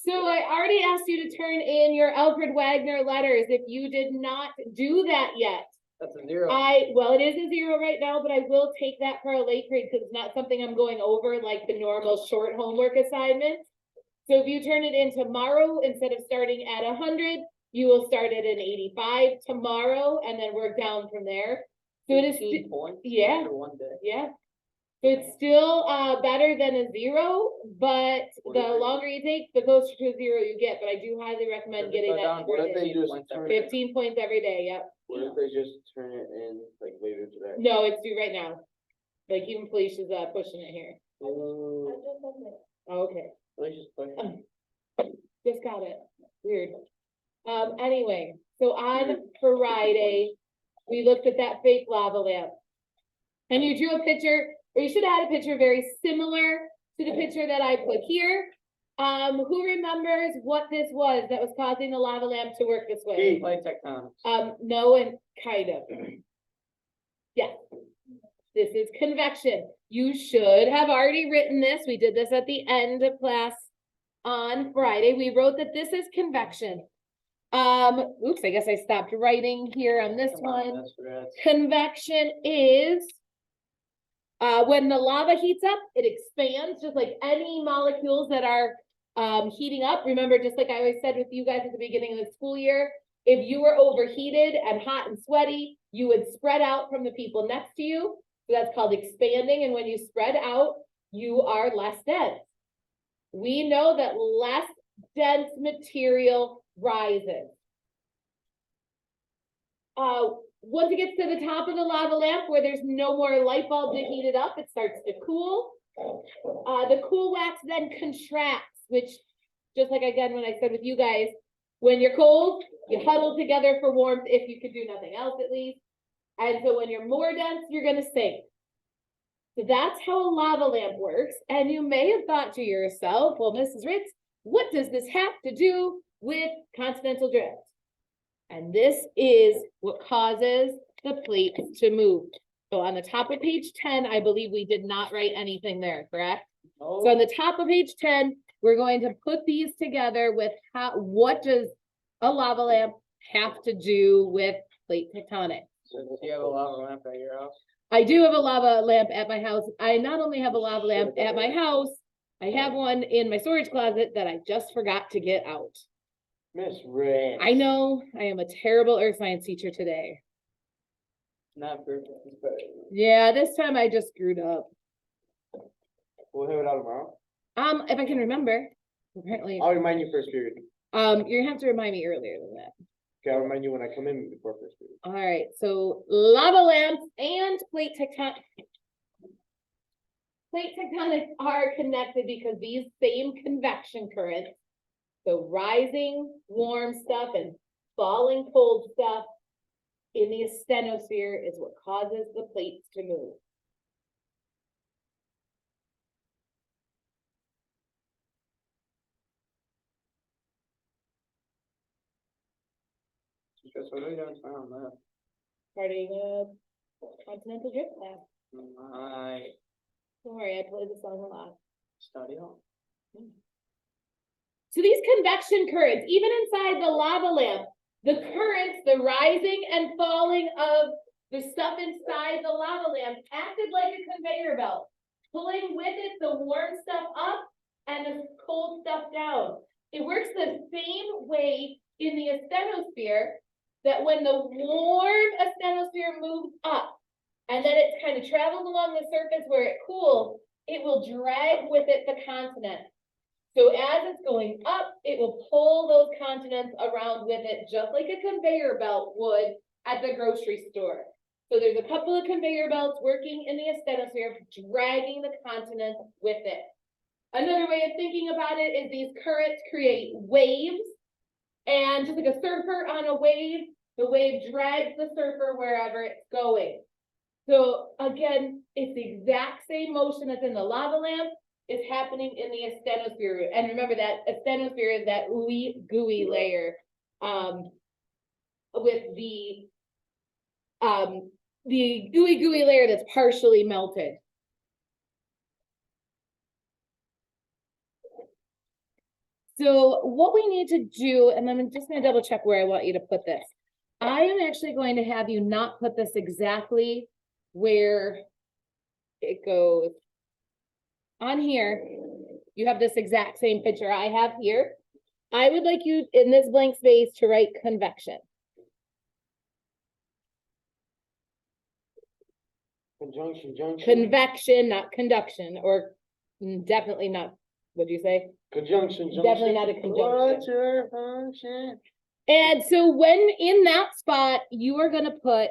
So I already asked you to turn in your Alfred Wagner letters. If you did not do that yet, That's a 0. well, it is a 0 right now, but I will take that for a late grade because it's not something I'm going over like the normal short homework assignment. So if you turn it in tomorrow, instead of starting at 100, you will start at an 85 tomorrow and then work down from there. So it is, 15 points yeah. for one day. yeah. So it's still better than a 0, but the longer you take, the closer to a 0 you get. But I do highly recommend getting that. What if they just turn it, 15 points every day, yep. what if they just turn it in like later today? No, it's due right now. Like even Felicia's pushing it here. Okay, just got it. Weird. Anyway, so on Friday, we looked at that fake lava lamp. And you drew a picture, or you should have had a picture very similar to the picture that I put here. Who remembers what this was that was causing the lava lamp to work this way? Plate tectonics. No, and kind of. Yeah. This is convection. You should have already written this. We did this at the end of class on Friday. We wrote that this is convection. Oops, I guess I stopped writing here on this one. Convection is when the lava heats up, it expands just like any molecules that are heating up. Remember, just like I always said with you guys at the beginning of the school year, if you were overheated and hot and sweaty, you would spread out from the people next to you. So that's called expanding. And when you spread out, you are less dense. We know that less dense material rises. Once it gets to the top of the lava lamp where there's no more light bulb to heat it up, it starts to cool. The cool wax then contracts, which just like again, when I said with you guys, when you're cold, you huddle together for warmth if you could do nothing else at least. And so when you're more dense, you're gonna sink. So that's how a lava lamp works. And you may have thought to yourself, well, Mrs. Ritz, what does this have to do with continental drift? And this is what causes the plate to move. So on the top of page 10, I believe we did not write anything there, correct? Oh. So on the top of page 10, we're going to put these together with what does a lava lamp have to do with plate tectonics? So do you have a lava lamp at your house? I do have a lava lamp at my house. I not only have a lava lamp at my house, I have one in my storage closet that I just forgot to get out. Miss Ray. I know I am a terrible earth science teacher today. Not perfect. Yeah, this time I just screwed up. We'll have it out tomorrow. If I can remember. Apparently, I'll remind you first period. you're gonna have to remind me earlier than that. Okay, I'll remind you when I come in before first period. All right, so lava lamps and plate tectonics. Plate tectonics are connected because these same convection currents, so rising warm stuff and falling cold stuff in the asthenosphere is what causes the plates to move. Because what are you guys found that? Starting a continental drift lab. My Don't worry, I play the song a lot. study hall. So these convection currents, even inside the lava lamp, the currents, the rising and falling of the stuff inside the lava lamp acted like a conveyor belt, pulling with it the warm stuff up and the cold stuff down. It works the same way in the asthenosphere, that when the warm asthenosphere moves up and then it kind of travels along the surface where it cools, it will drag with it the continents. So as it's going up, it will pull those continents around with it, just like a conveyor belt would at the grocery store. So there's a couple of conveyor belts working in the asthenosphere, dragging the continents with it. Another way of thinking about it is these currents create waves, and just like a surfer on a wave, the wave drags the surfer wherever it's going. So again, it's the exact same motion as in the lava lamp is happening in the asthenosphere. And remember that asthenosphere is that ooey gooey layer with the ooey gooey layer that's partially melted. So what we need to do, and I'm just gonna double check where I want you to put this. I am actually going to have you not put this exactly where it goes. On here, you have this exact same picture I have here. I would like you in this blank space to write convection. Conjunction, junction. Convection, not conduction, or definitely not, what'd you say? Conjunction, junction. Definitely not a conjunction. What's your function? And so when in that spot, you are gonna put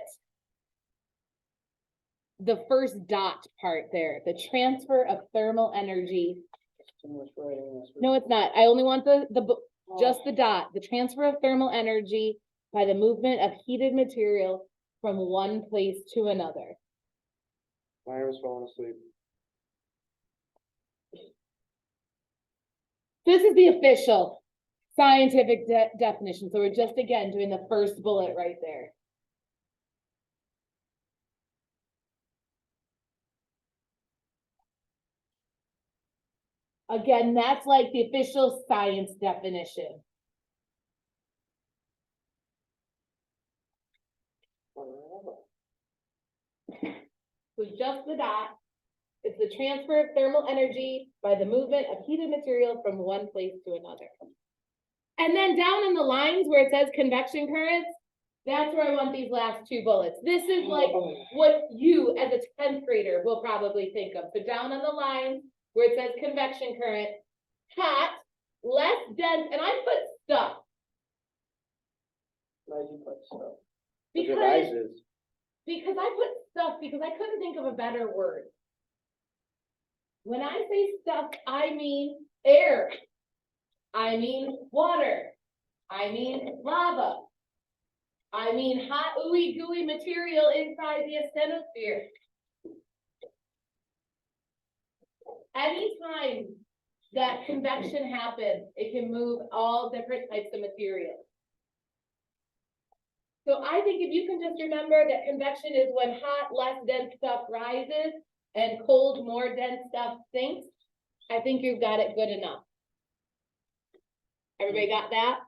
the first dot part there, the transfer of thermal energy. Too much writing this. No, it's not. I only want just the dot, the transfer of thermal energy by the movement of heated material from one place to another. Myra's falling asleep. This is the official scientific definition. So we're just again doing the first bullet right there. Again, that's like the official science definition. So just the dot. It's the transfer of thermal energy by the movement of heated material from one place to another. And then down in the lines where it says convection currents, that's where I want these last two bullets. This is like what you as a 10th grader will probably think of. So down on the lines where it says convection current, hot, less dense, and I put stuff Why'd you put stuff? It because rises. I put stuff because I couldn't think of a better word. When I say stuff, I mean air. I mean water. I mean lava. I mean hot ooey gooey material inside the asthenosphere. Anytime that convection happens, it can move all different types of materials. So I think if you can just remember that convection is when hot, less dense stuff rises and cold, more dense stuff sinks, I think you've got it good enough. Everybody got that?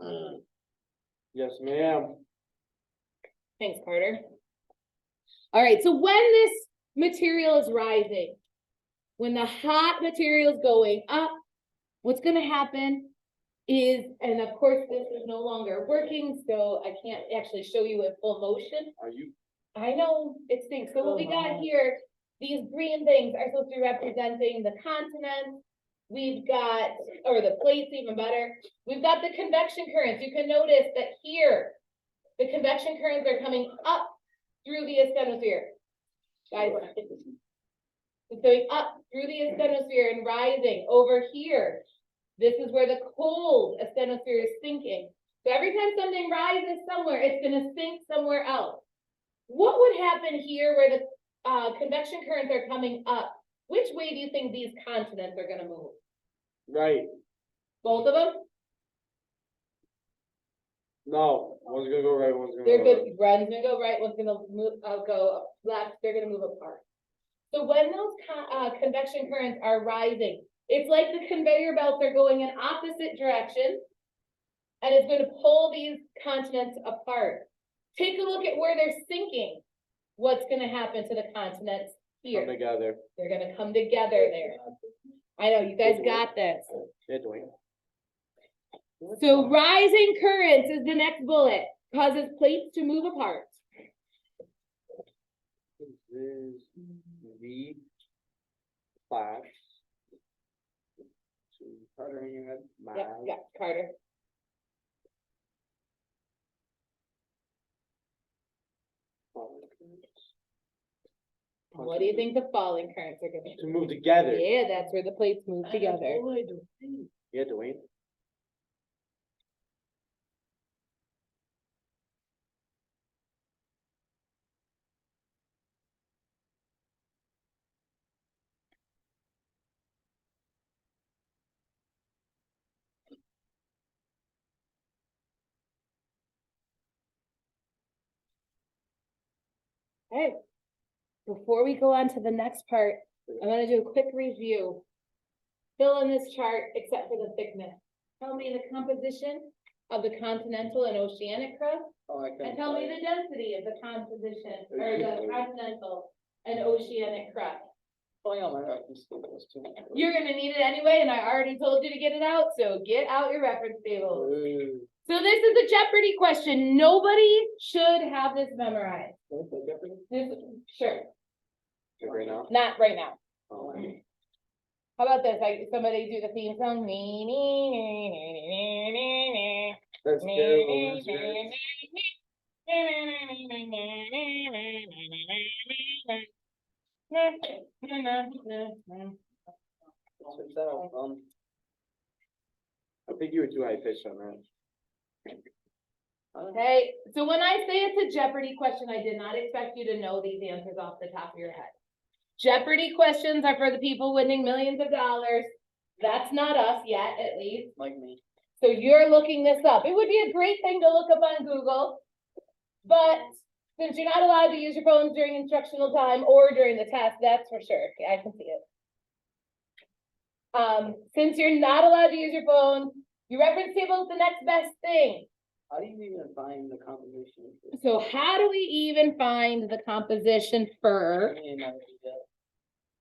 Yes, ma'am. Thanks, Carter. All right, so when this material is rising, when the hot material is going up, what's gonna happen is, and of course this is no longer working, so I can't actually show you in full motion. Are you? I know, it stinks. So what we got here, these green things are supposed to be representing the continents. We've got, or the plates even better. We've got the convection currents. You can notice that here, the convection currents are coming up through the asthenosphere. Guys, it's going up through the asthenosphere and rising over here. This is where the cold asthenosphere is sinking. So every time something rises somewhere, it's gonna sink somewhere else. What would happen here where the convection currents are coming up? Which way do you think these continents are gonna move? Right. Both of them? No, one's gonna go right, one's gonna They're go good. One's gonna go right, one's gonna move, go left. They're gonna move apart. So when those convection currents are rising, it's like the conveyor belts are going in opposite directions, and it's going to pull these continents apart. Take a look at where they're sinking. What's going to happen to the continents here? Come together. They're going to come together there. I know, you guys got this. Yeah, Dwayne. So rising currents is the next bullet, causes plates to move apart. This is the class. Carter, you had my. Yeah, Carter. What do you think the falling currents are gonna To move together. do? Yeah, that's where the plates move together. Yeah, Dwayne. Okay, before we go on to the next part, I'm gonna do a quick review. Fill in this chart except for the thickness. tell me the composition of the continental and oceanic crust, Oh, I and couldn't tell me find the it. density of the composition, or the continental and oceanic crust. Pulling out my reference table was too much. work. You're gonna need it anyway, and I already told you to get it out, so get out your reference table. Ooh. So this is a Jeopardy question. Nobody should have this memorized. Can we play Jeopardy? This, sure, Good right now. not right now. Oh, How about this? Like somebody do the theme song? Nee, nee, nee, nee, nee, nee, nee. That's terrible. That's good. Switch that up, I think you were too high pitched on that. Okay, so when I say it's a Jeopardy question, I did not expect you to know these answers off the top of your head. Jeopardy questions are for the people winning millions of dollars. That's not us yet, at least. like me. So you're looking this up. It would be a great thing to look up on Google. But since you're not allowed to use your phones during instructional time or during the test, that's for sure. Okay, I can see it. Since you're not allowed to use your phone, your reference table is the next best thing. How do you even find the composition? of this? So how do we even find the composition for? I mean, I would do that.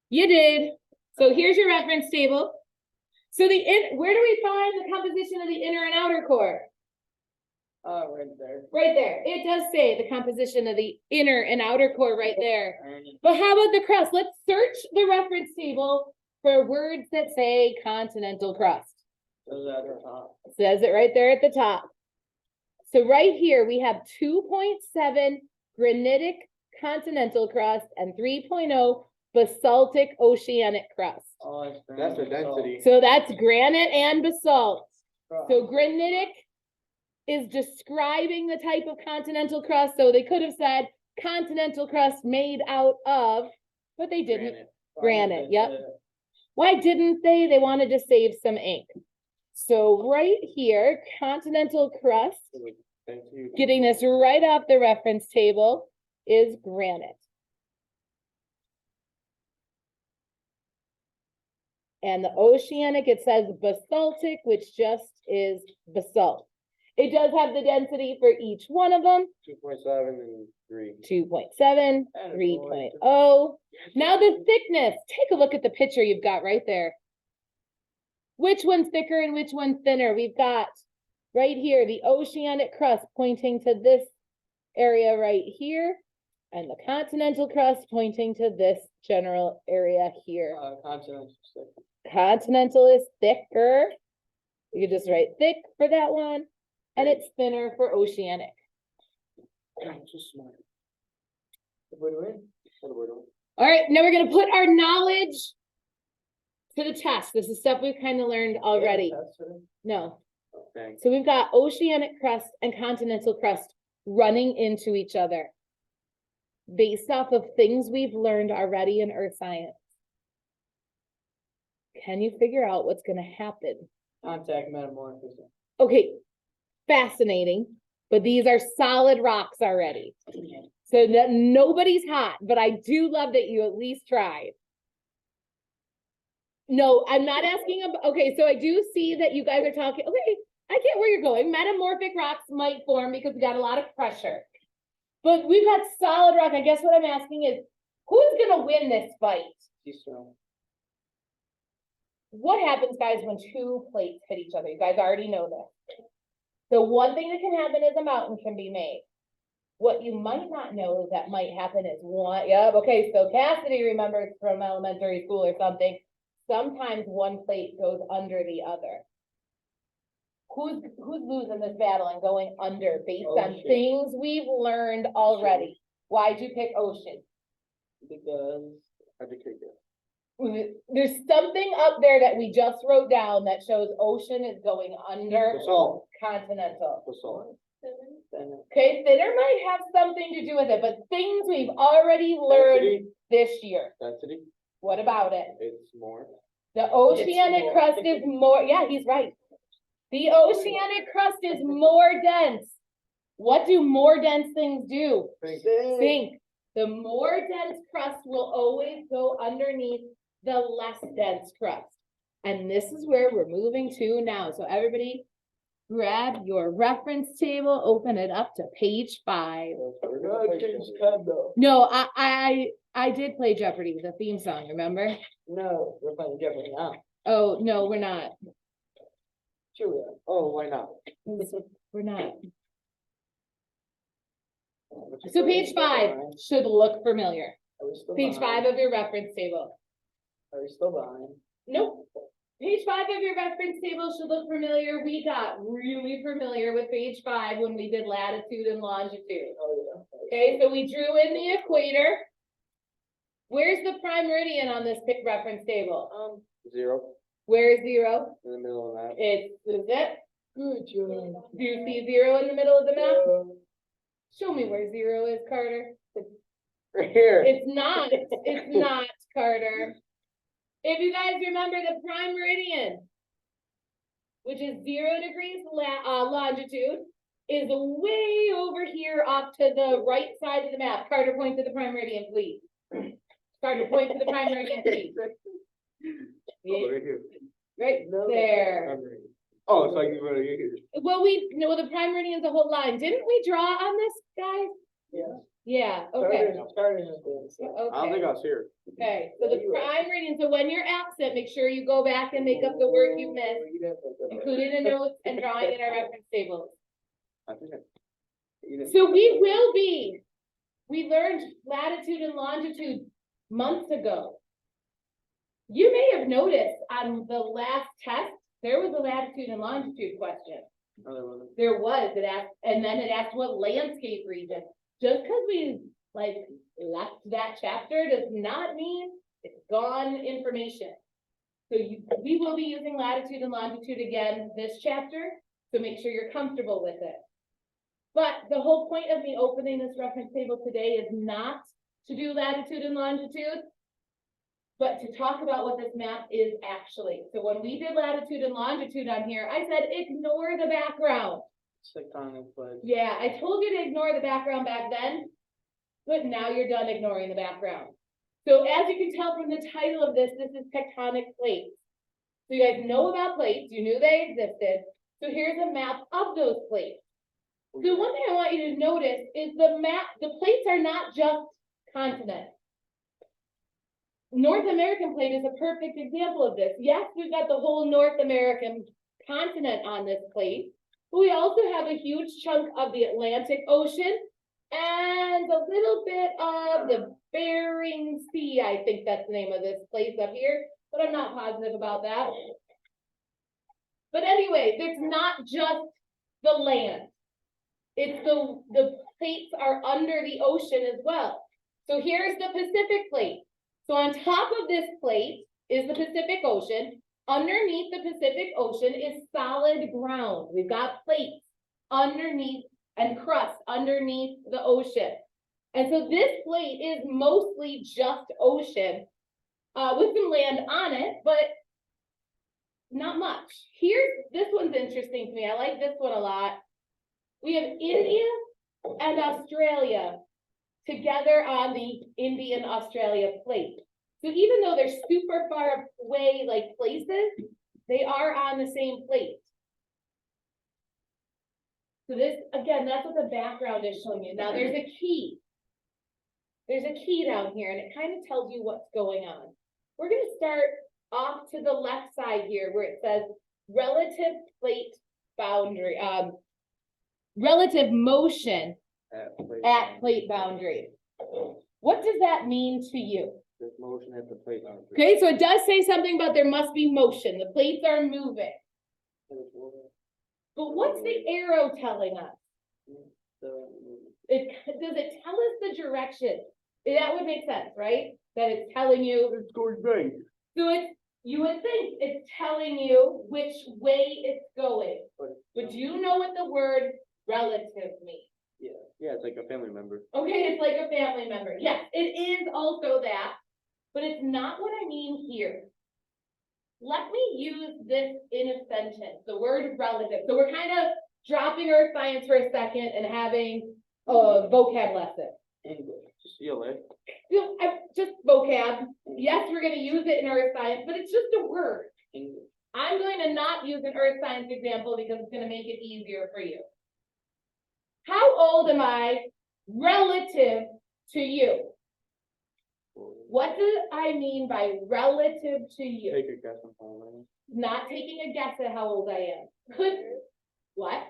You did. So here's your reference table. So where do we find the composition of the inner and outer core? Oh, right there. Right there. It does say the composition of the inner and outer core right there. Iron and- But how about the crust? Let's search the reference table for words that say continental crust. Those at the top. It says it right there at the top. So right here, we have 2.7 granitic continental crust and 3.0 basaltic oceanic crust. Oh, it's That's the granite, so- density. So that's granite and basalt. Crust. So granitic is describing the type of continental crust, so they could have said continental crust made out of, but they didn't. Granite. Granite, yep. Why didn't they? They wanted to save some ink. So right here, continental crust, Thank you. getting this right off the reference table, is granite. And the oceanic, it says basaltic, which just is basalt. It does have the density for each one of them, 2.7 and 3. 2.7, 3.0. Now the thickness, take a look at the picture you've got right there. Which one's thicker and which one's thinner? We've got right here, the oceanic crust pointing to this area right here, and the continental crust pointing to this general area here. Continental stick. Continental is thicker. You can just write thick for that one, and it's thinner for oceanic. I'm so smart. What do we win? What do we do? All right, now we're gonna put our knowledge to the test. This is stuff we've kind of learned already. Yeah, that's it. No, Oh, thanks. so we've got oceanic crust and continental crust running into each other based off of things we've learned already in earth science. Can you figure out what's gonna happen? Contact metamorphism. Okay, fascinating, but these are solid rocks already. So nobody's hot, but I do love that you at least tried. No, I'm not asking about, okay, so I do see that you guys are talking, okay, I get where you're going. Metamorphic rocks might form because we got a lot of pressure. But we've got solid rock. I guess what I'm asking is, who's gonna win this fight? Keystone. What happens, guys, when two plates hit each other? You guys already know this. So one thing that can happen is a mountain can be made. What you might not know that might happen is one, yep, okay, so Cassidy remembers from elementary school or something. Sometimes one plate goes under the other. Who's losing this battle and going under based on Ocean. things we've learned already? Why'd you pick ocean? Because I think you're good. There's something up there that we just wrote down that shows ocean is going under Basalt. continental. Basalt. then Okay, thinner might have something to do with it, but things we've already learned Density. this year. Density. What about it? It's more. The oceanic more. crust is more, yeah, he's right. The oceanic crust is more dense. What do more dense things do? Sink. The more dense crust will always go underneath the less dense crust. And this is where we're moving to now. So everybody grab your reference table, open it up to page 5. No, I did play Jeopardy, the theme song, remember? No, we're playing Jeopardy now. Oh, no, we're not. Sure we are. Oh, why not? We're not. So page 5 should look familiar. Are we still Page 5 behind? of your reference table. Are we still behind? Nope. Page 5 of your reference table should look familiar. We got really familiar with page 5 when we did latitude and longitude. Oh, yeah. Okay, so we drew in the equator. Where's the prime meridian on this reference table? 0 Where is 0? in the middle of that. Is it? Good job. Do you see 0 in the middle of the map? Show me where 0 is, Carter. Right here. It's not, Carter. If you guys remember the prime meridian, which is 0 degrees longitude, is way over here off to the right side of the map. Carter, point to the prime meridian, please. Carter, point to the prime meridian, please. Oh, right here. Right No. there. Oh, it's like you're right here. Well, the prime meridian's a whole line. Didn't we draw on this, guys? Yeah. Yeah, okay. Starting is doing so. I don't Okay. think I was here. Okay, so the prime meridian, so when you're absent, make sure you go back and make up the work you missed, You didn't put that. including the notes and drawing in our reference tables. I think you didn't- So we learned latitude and longitude months ago. You may have noticed on the last test, there was a latitude and longitude question. No, there wasn't. There was, it asked, and then it asked what landscape region. Just because we left that chapter does not mean it's gone information. So we will be using latitude and longitude again this chapter, so make sure you're comfortable with it. But the whole point of me opening this reference table today is not to do latitude and longitude, but to talk about what this map is actually. So when we did latitude and longitude on here, I said, ignore the background. Tectonic plates. Yeah, I told you to ignore the background back then, but now you're done ignoring the background. So as you can tell from the title of this, this is tectonic plates. So you guys know about plates, you knew they existed. So here's a map of those plates. So one thing I want you to notice is the plates are not just continents. North American plate is a perfect example of this. Yes, we've got the whole North American continent on this plate, but we also have a huge chunk of the Atlantic Ocean and a little bit of the Bering Sea. I think that's the name of this place up here, but I'm not positive about that. But anyway, it's not just the land. It's the plates are under the ocean as well. So here's the Pacific plate. So on top of this plate is the Pacific Ocean. Underneath the Pacific Ocean is solid ground. We've got plates underneath and crust underneath the ocean. And so this plate is mostly just ocean with some land on it, but not much. This one's interesting to me. I like this one a lot. We have India and Australia together on the Indian-Australia plate. So even though they're super far away, like places, they are on the same plate. So this, again, that's what the background is showing you. Now there's a key. There's a key down here, and it kind of tells you what's going on. We're going to start off to the left side here, where it says relative plate boundary, relative motion at plate boundary. What does that mean to you? There's motion at the plate boundary. Okay, so it does say something about there must be motion. The plates are moving. But what's the arrow telling us? Does it tell us the direction? That would make sense, right? That it's telling you. It's going right. So you would think it's telling you which way it's going. But do you know what the word relative means? Yeah, it's like a family member. Okay, it's like a family member. Yes, it is also that, but it's not what I mean here. Let me use this in a sentence, the word relative. So we're kind of dropping earth science for a second and having a vocab lesson. English. CLA. Just vocab. Yes, we're going to use it in earth science, but it's just a word. English. I'm going to not use an earth science example because it's gonna make it easier for you. How old am I relative to you? What do I mean by relative to you? Take a guess on how many. Not taking a guess at how old I am. Could, what?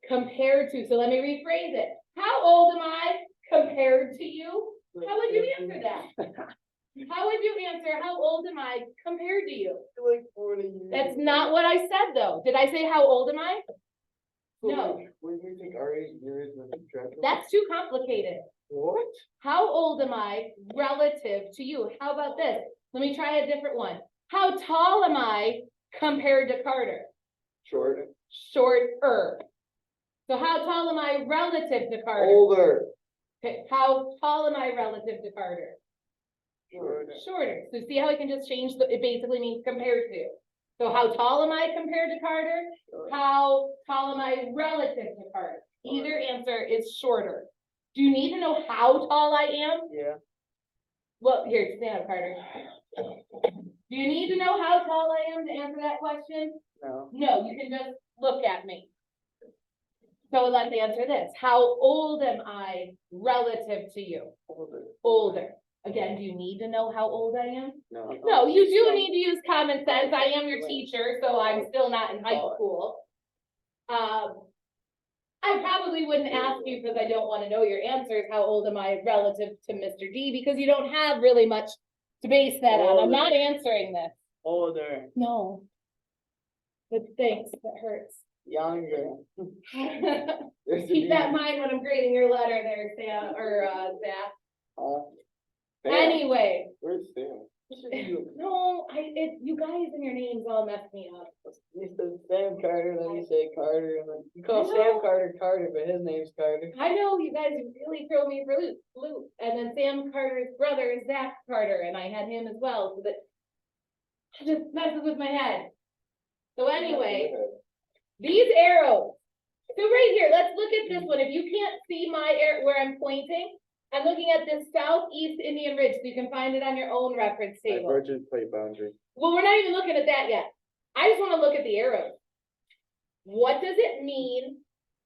Compared to, so let me rephrase it. How old am I compared to you? How would you answer that? How would you answer, how old am I compared to you? Like 40 years. That's not what I said, though. Did I say how old am I? No. When you take our 8 years and subtract them. That's too complicated. What? How old am I relative to you? How about this? Let me try a different one. How tall am I compared to Carter? Short. Shorter. So how tall am I relative to Carter? Older. Okay, how tall am I relative to Carter? Shorter. Shorter. So see how it can just change the, it basically means compared to. So how tall am I compared to Carter? How tall am I relative to Carter? Either answer is shorter. Do you need to know how tall I am? Yeah. Well, here, stand up, Carter. Do you need to know how tall I am to answer that question? No. No, you can just look at me. So let's answer this. How old am I relative to you? Older. Older. Again, do you need to know how old I am? No. No, you do need to use common sense. I am your teacher, so I'm still not in high school. I probably wouldn't ask you because I don't want to know your answers. How old am I relative to Mr. D? Because you don't have really much to base that on. I'm not answering this. Older. No. But thanks, that hurts. Younger. Keep that in mind when I'm grading your letter there, Sam, or Zach. Anyway, Where's Sam? no, you guys and your names all mess me up. You said Sam Carter, then you say Carter, and then you call I know. Sam Carter Carter, but his name's Carter. I know you guys really throw me for loop. And then Sam Carter's brother is Zach Carter, and I had him as well, so that it just messes with my head. So anyway, these arrows. So right here, let's look at this one. If you can't see my where I'm pointing, I'm looking at this southeast Indian Ridge, so you can find it on your own reference table. Divergent plate boundary. Well, we're not even looking at that yet. I just want to look at the arrows. What does it mean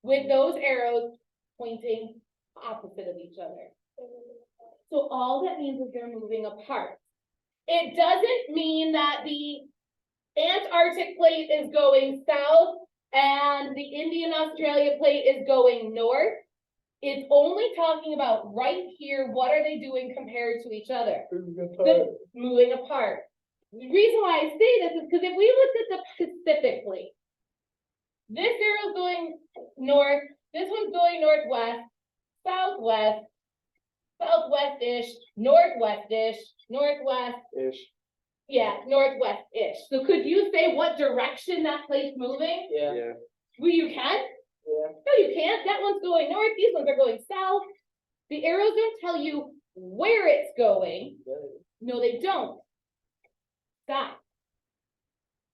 with those arrows pointing opposite of each other? So all that means is they're moving apart. It doesn't mean that the Antarctic plate is going south and the Indian Australia plate is going north. It's only talking about right here, what are they doing compared to each other? Moving apart. The reason why I say this is because if we looked at the Pacific plate, this arrow's going north, this one's going northwest, southwest, southwest-ish, northwest-ish, northwest, Ish. yeah, northwest-ish. So could you say what direction that plate's moving? Yeah. Yeah. Well, you can. Yeah. No, you can't. That one's going north, these ones are going south. The arrows don't tell you where it's going. No, they don't. Stop.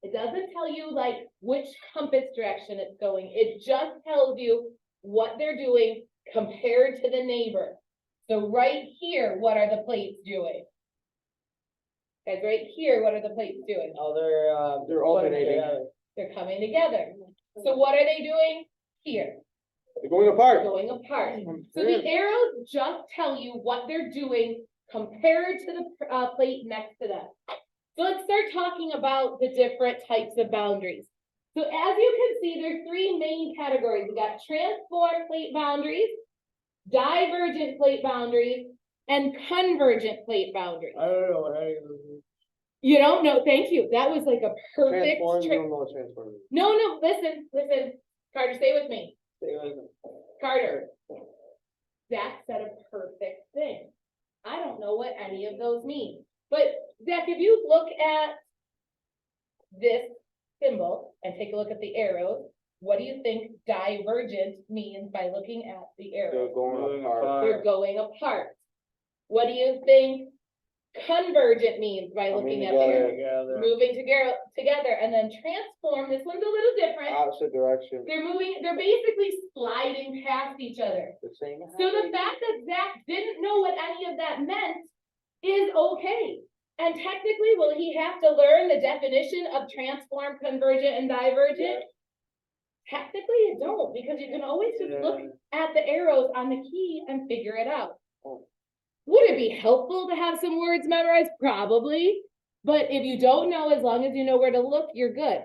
It doesn't tell you like which compass direction it's going. It just tells you what they're doing compared to the neighbor. So right here, what are the plates doing? Guys, right here, what are the plates doing? Oh, They're alternating. They're coming together. So what are they doing here? They're going apart. Going apart. So the arrows just tell you what they're doing compared to the plate next to them. So let's start talking about the different types of boundaries. So as you can see, there's three main categories. We got transform plate boundaries, divergent plate boundaries, and convergent plate boundaries. I don't know what any of those are. You don't know, thank you. That was like a perfect. Transform, you don't know what transform is. No, listen. Carter, stay with me. Stay with me. Carter. Zach said a perfect thing. I don't know what any of those mean. But Zach, if you look at this symbol and take a look at the arrows, what do you think divergent means by looking at the arrows? They're going apart. They're going apart. What do you think convergent means by looking at the together. arrows? Together. Moving together, and then transform, this one's a little different. Opposite direction. They're basically sliding past each other. The same. So the fact that Zach didn't know what any of that meant is okay. And technically, will he have to learn the definition of transform, convergent, and divergent? Technically, you don't, because you can always just look at the arrows on the key and figure it out. Oh. Would it be helpful to have some words memorized? Probably. But if you don't know, as long as you know where to look, you're good.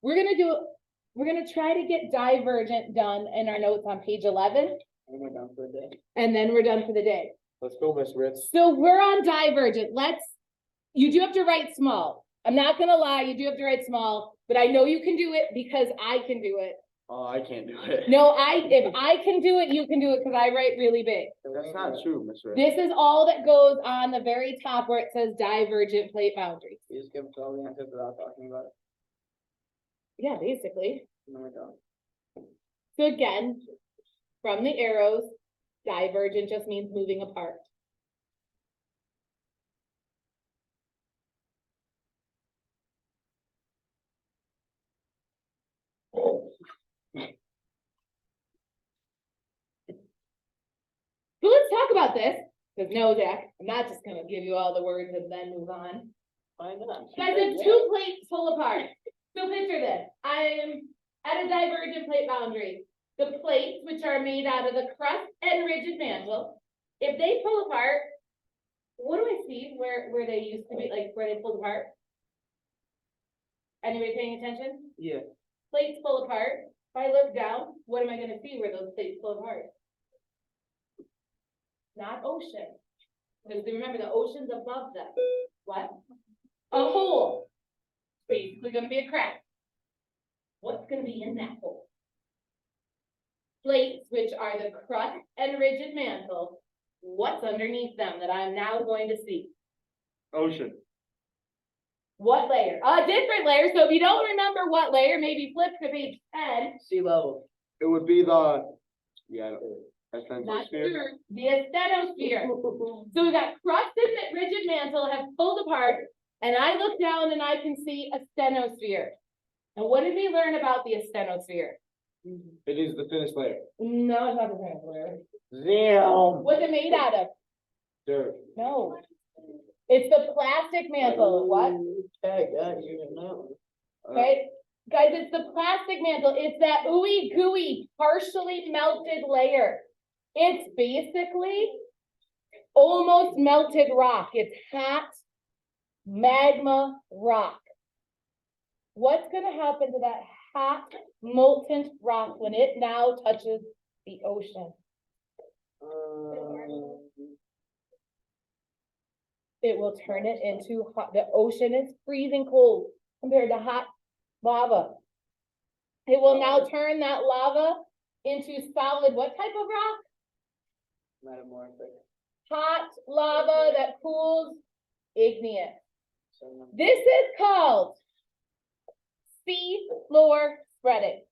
We're gonna try to get divergent done in our notes on page 11, And we're done for the day. and then we're done for the day. Let's go, Miss Ritz. So we're on divergent. You do have to write small. I'm not gonna lie, you do have to write small, but I know you can do it because I can do it. Oh, I can't do it. No, if I can do it, you can do it because I write really big. That's not true, Miss Ritz. This is all that goes on the very top where it says divergent plate boundaries. You just give us all the answers without talking about it. Yeah, basically. And then we're done. So again, from the arrows, divergent just means moving apart. So let's talk about this, because no, Zach, I'm not just gonna give you all the words and then move on. Why not? Guys, if two plates pull apart, so picture this, I'm at a divergent plate boundary. The plates, which are made out of the crust and rigid mantle, if they pull apart, what do I see where they used to be, like where they pulled apart? Anybody paying attention? Yeah. Plates pull apart. If I look down, what am I gonna see where those plates pull apart? Not ocean. Because remember, the ocean's above them. What? A hole. Basically gonna be a crack. What's gonna be in that hole? Plates, which are the crust and rigid mantle. What's underneath them that I'm now going to see? Ocean. What layer? A different layer. So if you don't remember what layer, maybe flip to page 10. Sea level. It would be the, that's Not sphere. sure. The asthenosphere. So we got crust and rigid mantle have pulled apart, and I look down and I can see a asthenosphere. And what did we learn about the asthenosphere? It is the thinnest layer. No, it's not the asthenosphere. Damn. What's it made out of? Dirt. No. It's the plastic mantle. What? Okay, got you know. Okay, guys, it's the plastic mantle. It's that ooey gooey, partially melted layer. It's basically almost melted rock. It's hot magma rock. What's gonna happen to that hot molten rock when it now touches the ocean? It will turn it into hot. The ocean is freezing cold compared to hot lava. It will now turn that lava into solid, what type of rock? Metamorphic. Hot lava that cools, igneous. So, This is called sea floor spreading.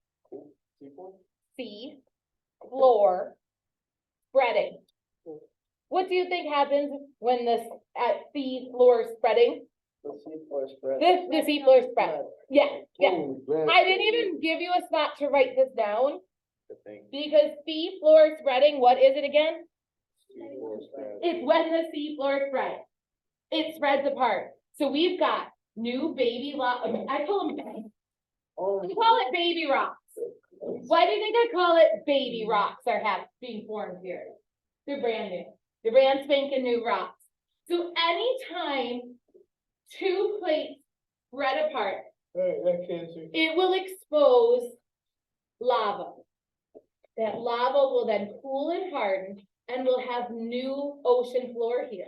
Sea floor spreading. What do you think happens when this at sea floor spreading? the sea floor spread. The sea floor spread. Yeah, yeah. Holy crap. I didn't even give you a spot to write this down Good thing. because sea floor spreading, what is it again? Sea floor spread. It's when the sea floor spreads. It spreads apart. So we've got new baby I call them, Oh, we call it baby rocks. Why do you think I call it baby rocks are being formed here? They're brand new. They're brand spanking new rocks. So anytime two plates spread apart, it will expose lava. That lava will then cool and harden and we'll have new ocean floor here.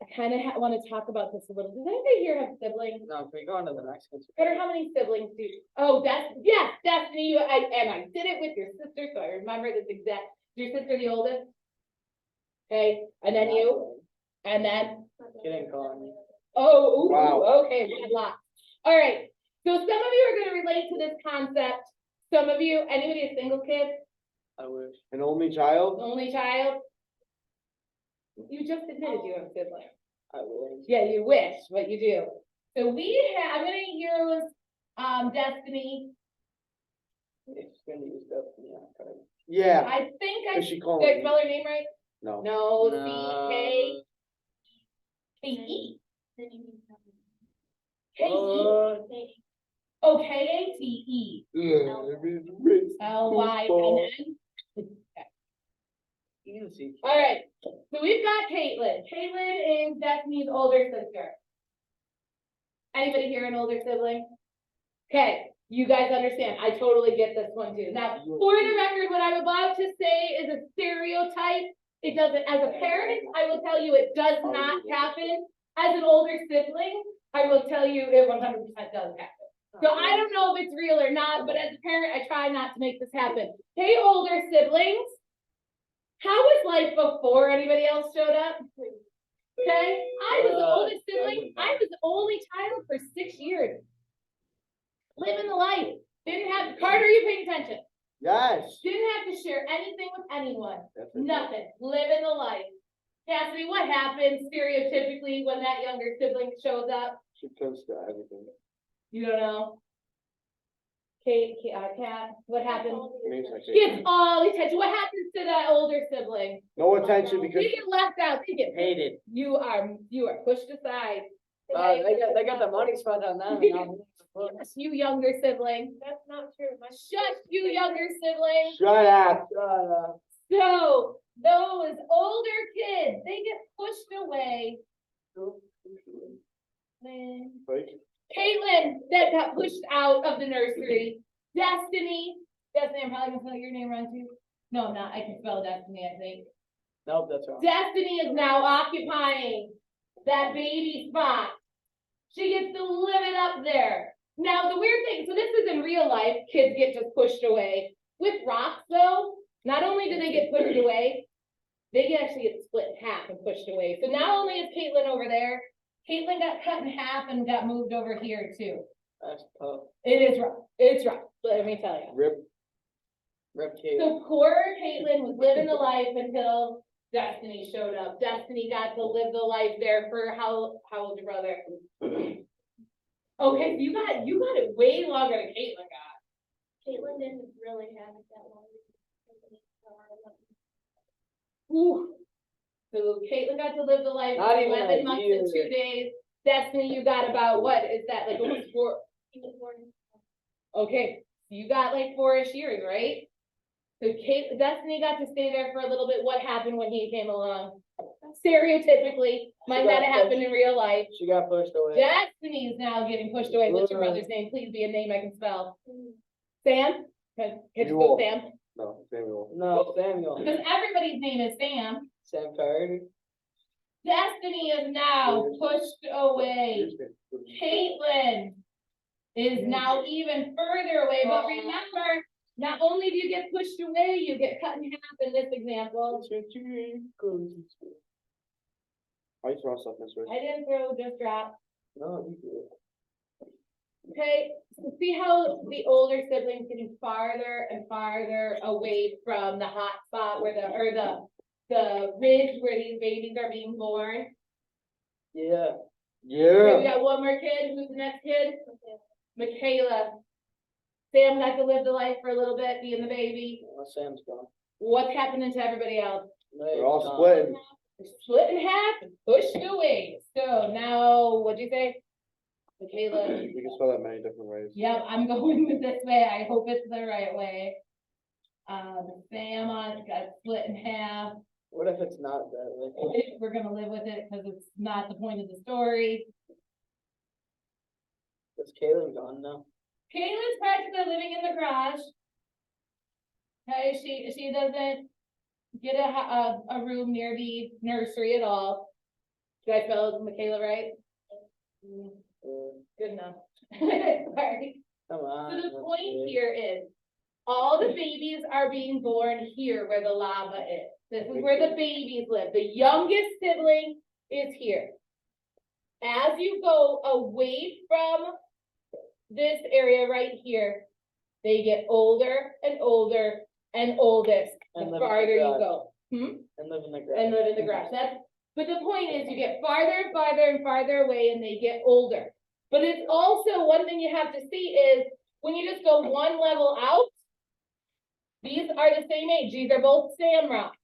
I kind of want to talk about this a little. Does anybody here have siblings? no, can we go on to the next one? Better, how many siblings do you? Oh, yes, Destiny, I did it with your sister, so I remember this exact. Is your sister the oldest? Okay, and then you, and then, She didn't call me. oh, ooh, Wow. okay, we had lots. All right, so some of you are gonna relate to this concept. Some of you, anybody a single kid, I wish. An only child? only child? You just admitted you have a sibling. I wish. Yeah, you wish, but you do. So I'm gonna use, Destiny. It's gonna use that, yeah, card. Yeah. I think Is she did I calling me? spell her name right? No. No, No. C-K-K-E. K-E. What? Oh, K-A-T-E. L-Y-N-N. Easy. All right, so we've got Caitlin. Caitlin is Destiny's older sister. Anybody here an older sibling? Okay, you guys understand. I totally get this one too. Now, for the record, what I'm about to say is a stereotype. It doesn't, as a parent, I will tell you it does not happen. As an older sibling, I will tell you it 100% does happen. So I don't know if it's real or not, but as a parent, I try not to make this happen. Hey, older siblings. How was life before anybody else showed up? Okay, I was the oldest sibling. I was the only child for 6 years. Living the life. Didn't have, Carter, are you paying attention? Yes. Didn't have to share anything with anyone. That's it. Nothing. Living the life. Cassidy, what happens stereotypically when that younger sibling shows up? She comes to everything. You don't know? Kat, what happens? Names like She gets all the attention. What happens to that older sibling? No attention because They get left out. They get Hated. You are pushed aside. They got the money spent on them. and now- Shush, you younger sibling. That's not true. Shush, you younger sibling. shut up. So those older kids, they get pushed away. Like, Caitlin, that got pushed out of the nursery. Destiny, I'm probably gonna spell your name wrong too. No, I'm not. I can spell Destiny, I think. Nope, that's wrong. Destiny is now occupying that baby spot. She gets to live it up there. Now, the weird thing, so this is in real life, kids get just pushed away. With rocks though, not only do they get pushed away, they actually get split in half and pushed away. So not only is Caitlin over there, Caitlin got cut in half and got moved over here too. That's tough. It is rough. It's rough, let me tell you. Rip Kate. So poor Caitlin was living the life until Destiny showed up. Destiny got to live the life there for how old's your brother? Okay, so you got it way longer than Caitlin got. Caitlin didn't really have it that long. Ooh. So Caitlin got to live the life Not for even 11 a months year. and 2 days. Destiny, you got about what is that, like almost 4? He was born in Okay, so you got like 4-ish years, right? So Destiny got to stay there for a little bit. What happened when he came along? Stereotypically, might not have happened in real life. She got pushed away. Destiny is now getting pushed away. What's your brother's name? Please be a name I can spell. Sam? Can you spell Mule. Sam? no, Samuel. No, Samuel. Because everybody's name is Sam. Sam Carter. Destiny is now pushed away. Caitlin is now even further away, but remember, not only do you get pushed away, you get cut in half in this example. I throw stuff this way. I didn't throw, just drop. No, you did. Okay, so see how the older siblings getting farther and farther away from the hot spot where the ridge where these babies are being born? Yeah. Okay, we Yeah. got one more kid. Who's the next kid? Michaela. Sam got to live the life for a little bit, being the baby. Well, Sam's gone. What's happening to everybody else? They're all splitting. Split in half, pushed away. So now, what'd you say? Michaela, You can spell that many different ways. yep, I'm going with this way. I hope it's the right way. Sam got split in half. What if it's not that way? We're gonna live with it because it's not the point of the story. Is Caitlin gone now? Caitlin's practically living in the garage. Okay, she doesn't get a room near the nursery at all. Did I spell Michaela right? Good enough. Sorry. Come on. So the let's point see. here is, all the babies are being born here where the lava is. This is where the babies live. The youngest sibling is here. As you go away from this area right here, they get older and older and oldest, the And live in the farther you garage. go. And live in the garage. And live in the garage. But the point is, you get farther and farther and farther away and they get older. But it's also, one thing you have to see is, when you just go one level out, these are the same age. These are both Sam rocks.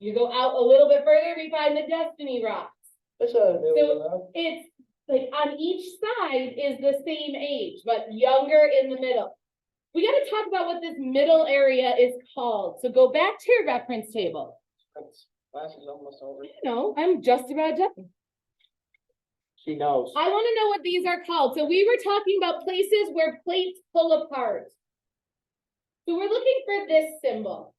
You go out a little bit further, we find the Destiny Rocks. That's what I do. So it's like on each side is the same age, but younger in the middle. We gotta talk about what this middle area is called. So go back to your reference table. Class is almost over. No, I'm just about done. She knows. I wanna know what these are called. So we were talking about places where plates pull apart. So we're looking for this symbol.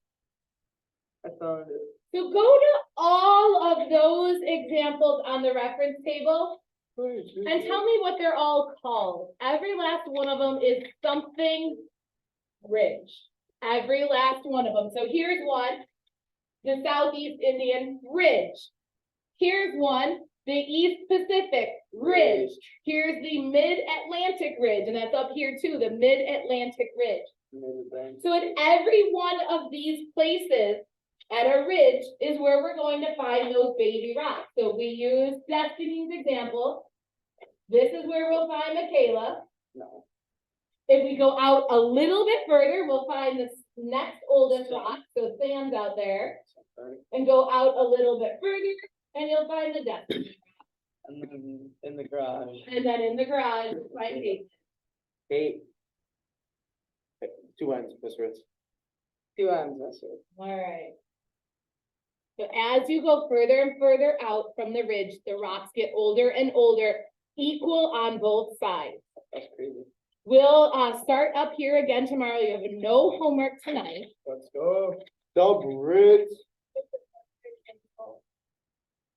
I found it. So go to all of those examples on the reference table and tell me what they're all called. Every last one of them is something ridge. Every last one of them. So here's one, the Southeast Indian Ridge. Here's one, the East Pacific Ridge. Here's the Mid-Atlantic Ridge, and that's up here too, the Mid-Atlantic Ridge. So at every one of these places, at a ridge is where we're going to find those baby rocks. So we use Destiny's example. This is where we'll find Michaela. No. If we go out a little bit further, we'll find the next oldest rock, so Sam's out there. And go out a little bit further, and you'll find the Destiny. And then in the garage. And then in the garage, find Kate. Eight. Two ends, Miss Ritz. 2 ends, that's it. Alright. So as you go further and further out from the ridge, the rocks get older and older, equal on both sides. That's crazy. We'll start up here again tomorrow. You have no homework tonight. Let's go. Dub Ritz.